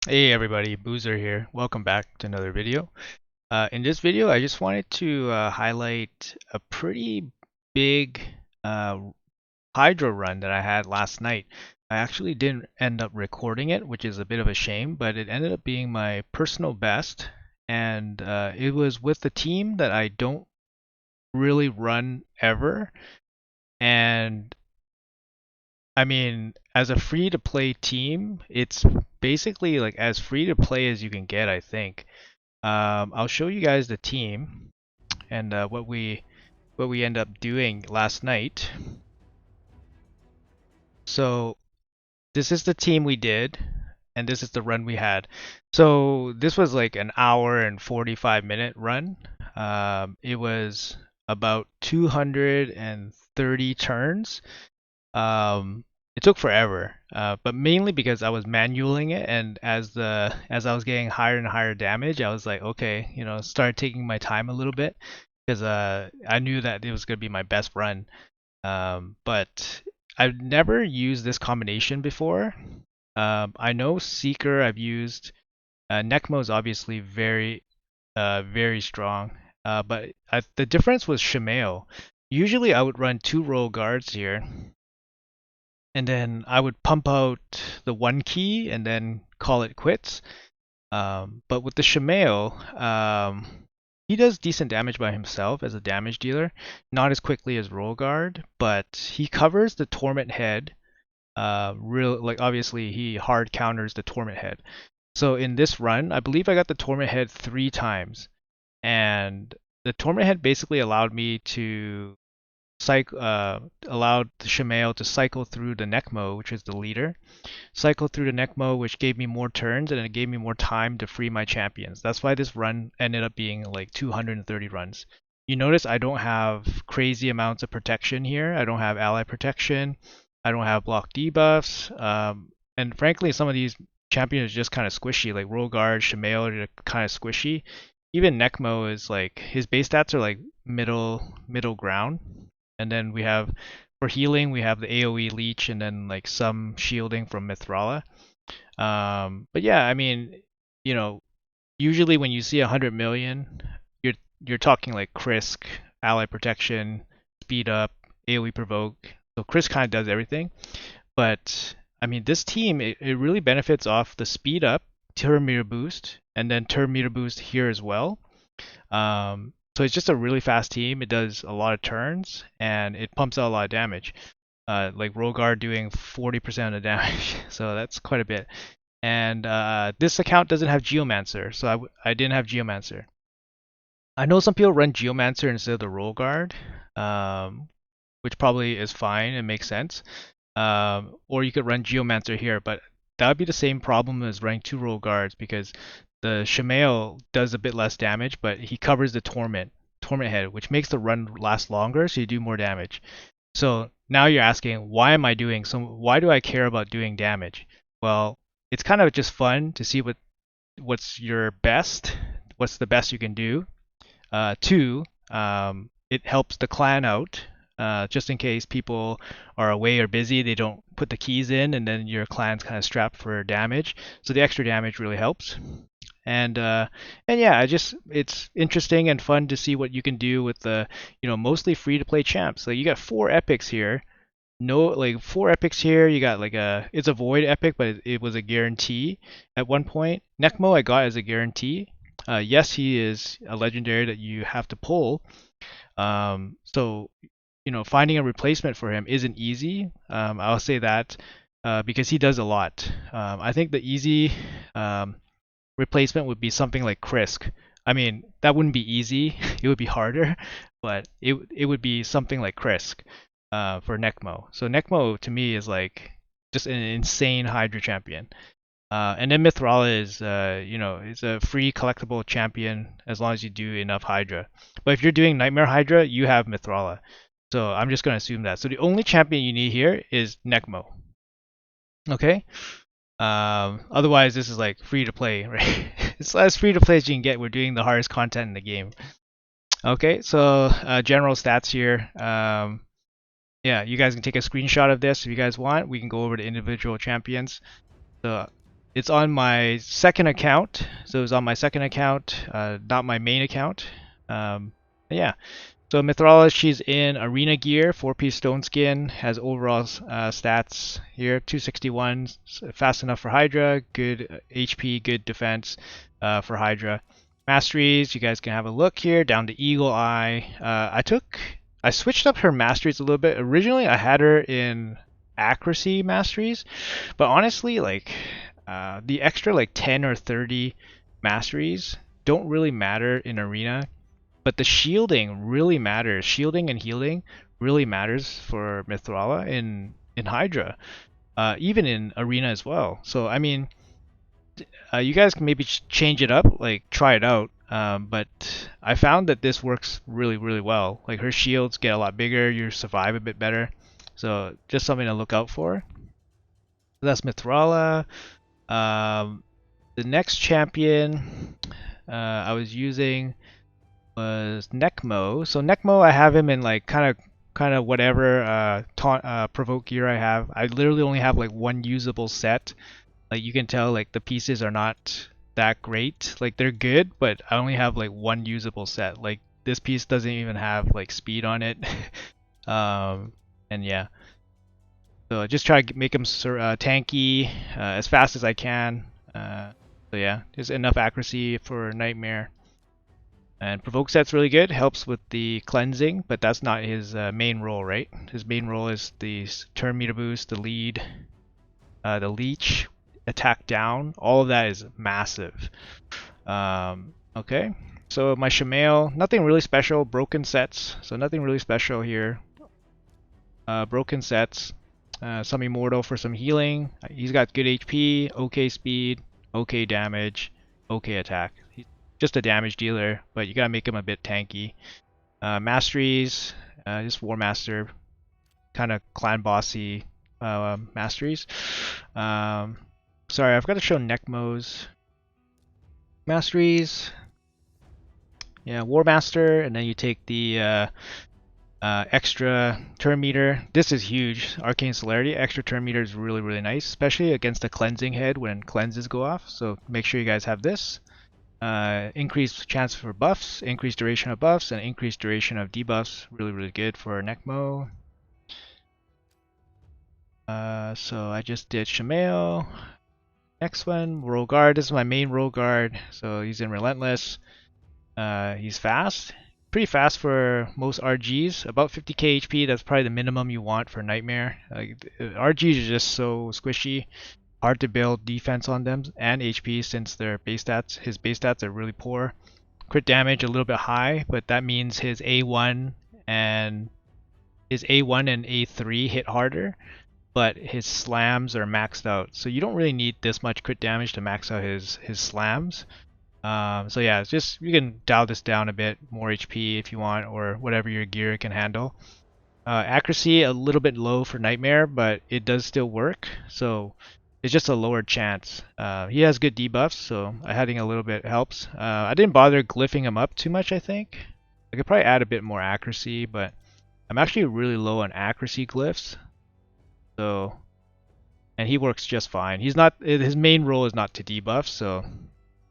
Hey everybody, Boozor here. Welcome back to another video. In this video, I just wanted to highlight a pretty big uh, Hydro run that I had last night. I actually didn't end up recording it, which is a bit of a shame, but it ended up being my personal best, and it was with the team that I don't really run ever. And I mean, as a free to play team, it's basically like as free to play as you can get, I think. I'll show you guys the team and what we end up doing last night. So this is the team we did, and this is the run we had. So this was like an hour and 45-minute run. It was about 230 turns. It took forever, but mainly because I was manualing it, and as I was getting higher and higher damage, I was like, okay, start taking my time a little bit because I knew that it was gonna be my best run. But I've never used this combination before. I know Seeker I've used. Necmo is obviously very strong. But the difference was Shimeo. Usually I would run two royal guards here, and then I would pump out the one key and then call it quits. But with the Shimeo, he does decent damage by himself as a damage dealer, not as quickly as Rollguard, but he covers the Torment Head. Real like obviously he hard counters the Torment Head. So in this run, I believe I got the Torment Head 3 times, and the Torment Head basically allowed me to allowed the Shimeo to cycle through the Necmo, which is the leader, cycle through the Necmo, which gave me more turns and it gave me more time to free my champions. That's why this run ended up being like 230 runs. You notice I don't have crazy amounts of protection here. I don't have ally protection. I don't have block debuffs. And frankly, some of these champions are just kind of squishy, like Rollguard, Shimeo are kind of squishy. Even Necmo is like his base stats are like middle ground. And then we have for healing we have the AoE leech and then like some shielding from Mithwala. But yeah, I mean, you know, usually when you see 100 million, you're talking like Krisk, ally protection, speed up, AoE provoke. So Krisk kind of does everything. But I mean, this team it really benefits off the speed up, turn meter boost, and then turn meter boost here as well. So it's just a really fast team. It does a lot of turns and it pumps out a lot of damage. Like Rollguard doing 40% of the damage, so that's quite a bit. And this account doesn't have Geomancer, so I didn't have Geomancer. I know some people run Geomancer instead of the Rollguard, which probably is fine and makes sense. Or you could run Geomancer here, but that would be the same problem as running two Rollguards because the Shimeo does a bit less damage, but he covers the Torment Head, which makes the run last longer, so you do more damage. So now you're asking, why am I doing so? Why do I care about doing damage? Well, it's kind of just fun to see what's your best, what's the best you can do. Two, it helps the clan out. Just in case people are away or busy, they don't put the keys in, and then your clan's kind of strapped for damage. So the extra damage really helps. And yeah, it's interesting and fun to see what you can do with the mostly free to play champs. Like you got 4 epics here. No, like 4 epics here. You got like it's a void epic, but it was a guarantee at one point. Necmo I got as a guarantee. Yes, he is a legendary that you have to pull. So finding a replacement for him isn't easy. I'll say that because he does a lot. I think the easy replacement would be something like Krisk. I mean, that wouldn't be easy. It would be harder, but it would be something like Krisk for Necmo. So Necmo to me is like just an insane Hydra champion. And then Mithwala is, it's a free collectible champion as long as you do enough Hydra. But if you're doing Nightmare Hydra, you have Mithwala. So I'm just going to assume that. So the only champion you need here is Necmo. Okay? Otherwise, this is like free to play, right? It's as free to play as you can get. We're doing the hardest content in the game. Okay, so general stats here. Yeah, you guys can take a screenshot of this if you guys want. We can go over the individual champions. So It's on my second account, so it's on my second account, not my main account. Yeah. So Mithwala, she's in arena gear, 4-piece stone skin, has overall stats here, 261, fast enough for Hydra, good HP, good defense for Hydra. Masteries, you guys can have a look here, down to Eagle Eye. I switched up her masteries a little bit. Originally, I had her in accuracy masteries, but honestly, like the extra like 10 or 30 masteries don't really matter in arena, but the shielding really matters. Shielding and healing really matters for Mithwala in Hydra, even in arena as well. So I mean, you guys can maybe change it up, like try it out. But I found that this works really, really well. Like her shields get a lot bigger, you survive a bit better. So just something to look out for. That's Mithwala. The next champion I was using was Necmo. So Necmo, I have him in like kind of whatever provoke gear I have. I literally only have like one usable set. Like you can tell, like the pieces are not that great. Like they're good, but I only have like one usable set. Like this piece doesn't even have like speed on it. And yeah, so I just try to make him tanky as fast as I can. So yeah, just enough accuracy for Nightmare. And provoke set's really good, helps with the cleansing, but that's not his main role, right? His main role is the turn meter boost, the lead, the leech, attack down. All of that is massive. Okay, so my Shamail, nothing really special. Broken sets, so nothing really special here. Broken sets. Some immortal for some healing. He's got good HP, okay speed, okay damage, okay attack. He's just a damage dealer, but you gotta make him a bit tanky. Masteries, just War Master, kind of clan bossy masteries. Sorry, I've got to show Necmo's masteries. Yeah, War Master, and then you take the extra turn meter. This is huge. Arcane Celerity. Extra turn meter is really, really nice, especially against a cleansing head when cleanses go off. So make sure you guys have this. Increased chance for buffs, increased duration of buffs, and increased duration of debuffs. Really, really good for Necmo. So I just did Shamail. Next one, Roll Guard. This is my main Roll Guard. So he's in Relentless. He's fast. Pretty fast for most RGs, about 50k HP. That's probably the minimum you want for Nightmare. Like RGs are just so squishy, hard to build defense on them and HP since their base stats. His base stats are really poor. Crit damage a little bit high, but that means his A1 and A3 hit harder, but his slams are maxed out. So you don't really need this much crit damage to max out his slams. So yeah, it's just you can dial this down a bit, more HP if you want, or whatever your gear can handle. Accuracy a little bit low for Nightmare, but it does still work. So it's just a lower chance. He has good debuffs, so adding a little bit helps. I didn't bother glyphing him up too much. I think I could probably add a bit more accuracy, but I'm actually really low on accuracy glyphs. So, and he works just fine. He's not, his main role is not to debuff, so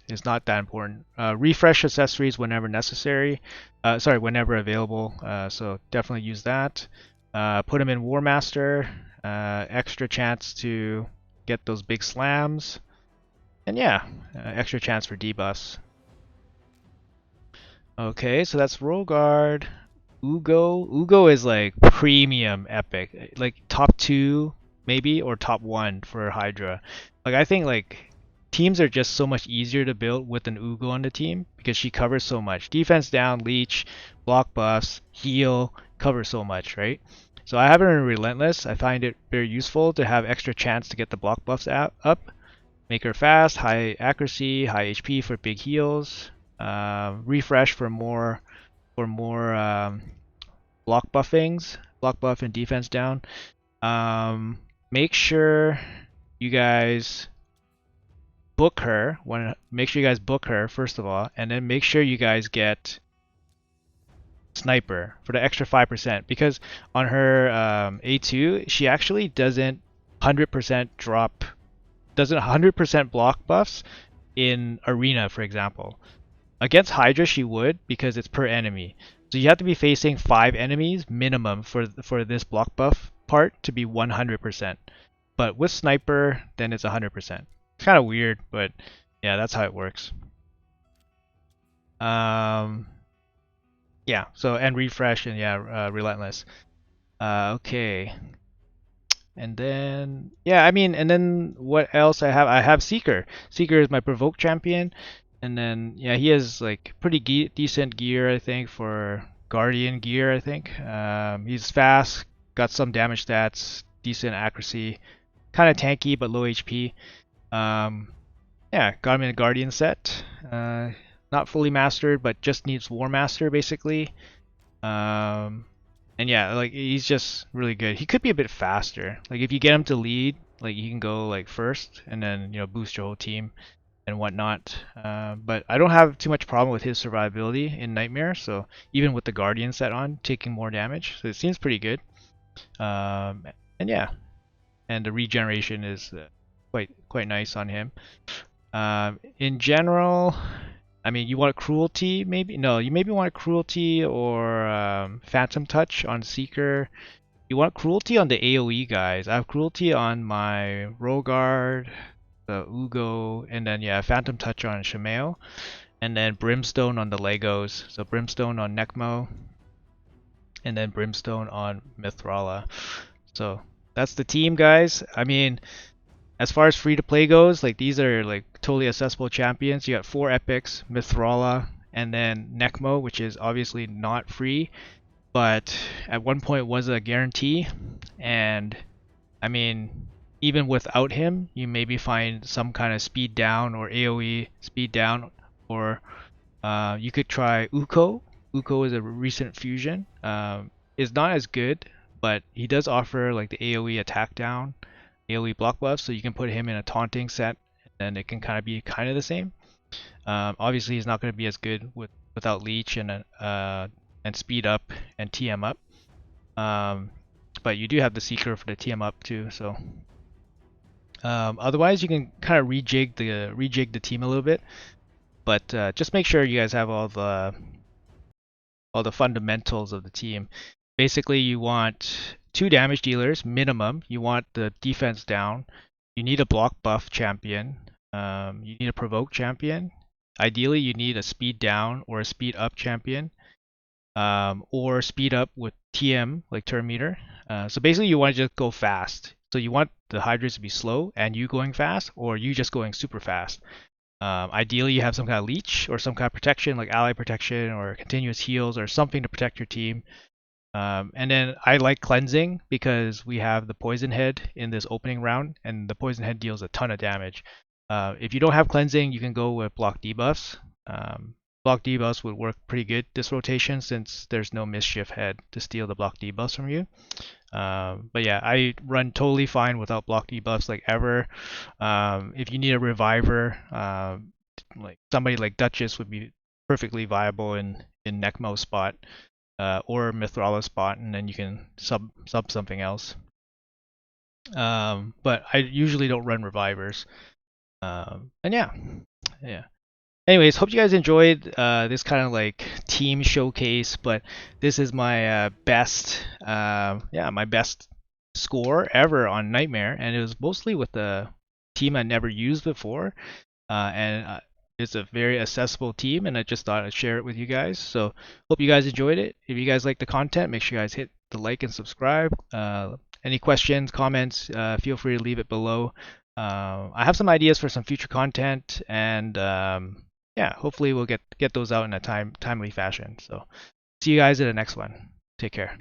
it's not that important. Refresh accessories whenever necessary. Whenever available. So definitely use that. Put him in War Master. Extra chance to get those big slams. And yeah, extra chance for debuffs. Okay, so that's Roll Guard. Ugo. Ugo is like premium epic. Like top 2 maybe, or top 1 for Hydra. Like I think like teams are just so much easier to build with an Ugo on the team because she covers so much. Defense down, leech, block buffs, heal, cover so much, right? So I have her in Relentless. I find it very useful to have extra chance to get the block buffs up. Make her fast, high accuracy, high HP for big heals. Refresh for more block buffings, block buff and defense down. Make sure you guys book her. Make sure you guys book her first of all, and then make sure you guys get sniper for the extra 5%, because on her A2 she actually doesn't 100% drop doesn't 100% block buffs in arena, for example. Against Hydra, she would because it's per enemy. So you have to be facing 5 enemies minimum for this block buff part to be 100%. But with Sniper, then it's 100%. It's kind of weird, but yeah, that's how it works. Yeah, so and refresh and yeah, relentless. Okay. And then yeah, I mean, and then what else I have? I have Seeker. Seeker is my provoke champion, and then yeah, he has like pretty decent gear I think for Guardian gear I think. He's fast, got some damage stats, decent accuracy, kind of tanky but low HP. Yeah, got him in a Guardian set. Not fully mastered, but just needs War Master basically. Um, and yeah, like he's just really good. He could be a bit faster. Like if you get him to lead, like you can go like first and then boost your whole team and whatnot. But I don't have too much problem with his survivability in Nightmare. So even with the Guardian set on, taking more damage, so it seems pretty good. And yeah, and the regeneration is quite nice on him. In general, I mean, you want cruelty maybe? No, you maybe want cruelty or phantom touch on Seeker. You want cruelty on the AoE guys. I have cruelty on my Rogard, the Ugo, and then yeah, phantom touch on Shamail, and then brimstone on the Legos. So brimstone on Necmo, and then brimstone on Mithwala. So that's the team, guys. I mean, as far as free to play goes, like these are like totally accessible champions. You got 4 epics, Mithwala, and then Necmo, which is obviously not free, but at one point was a guarantee. And I mean, even without him, you maybe find some kind of speed down or AoE speed down, or you could try Uko. Uko is a recent fusion. Is not as good, but he does offer like the AoE attack down, AoE block buff, so you can put him in a taunting set, and it can be kind of the same. Obviously, he's not going to be as good without leech and speed up and TM up. But you do have the Seeker for the TM up too. So otherwise, you can kind of rejig the team a little bit, but just make sure you guys have all the fundamentals of the team. Basically, you want 2 damage dealers minimum. You want the defense down. You need a block buff champion. You need a provoke champion. Ideally, you need a speed down or a speed up champion, or speed up with TM like turn meter. So basically, you want to just go fast. So you want the Hydras to be slow and you going fast, or you just going super fast. Ideally, you have some kind of leech or some kind of protection like ally protection or continuous heals or something to protect your team. And then I like cleansing because we have the poison head in this opening round, and the poison head deals a ton of damage. If you don't have cleansing, you can go with block debuffs. Block debuffs would work pretty good this rotation since there's no mischief head to steal the block debuffs from you. But yeah, I run totally fine without block debuffs like ever. If you need a reviver, like somebody like Duchess would be perfectly viable in Necmo spot. Or Mithwala spot, and then you can sub something else. But I usually don't run revivers. And yeah. Anyways, hope you guys enjoyed this kind of like team showcase. But this is my my best score ever on Nightmare, and it was mostly with the team I never used before. And it's a very accessible team, and I just thought I'd share it with you guys. So hope you guys enjoyed it. If you guys like the content, make sure you guys hit the like and subscribe. Any questions, comments, feel free to leave it below. I have some ideas for some future content, and yeah, hopefully we'll get those out in a timely fashion. So see you guys in the next one. Take care.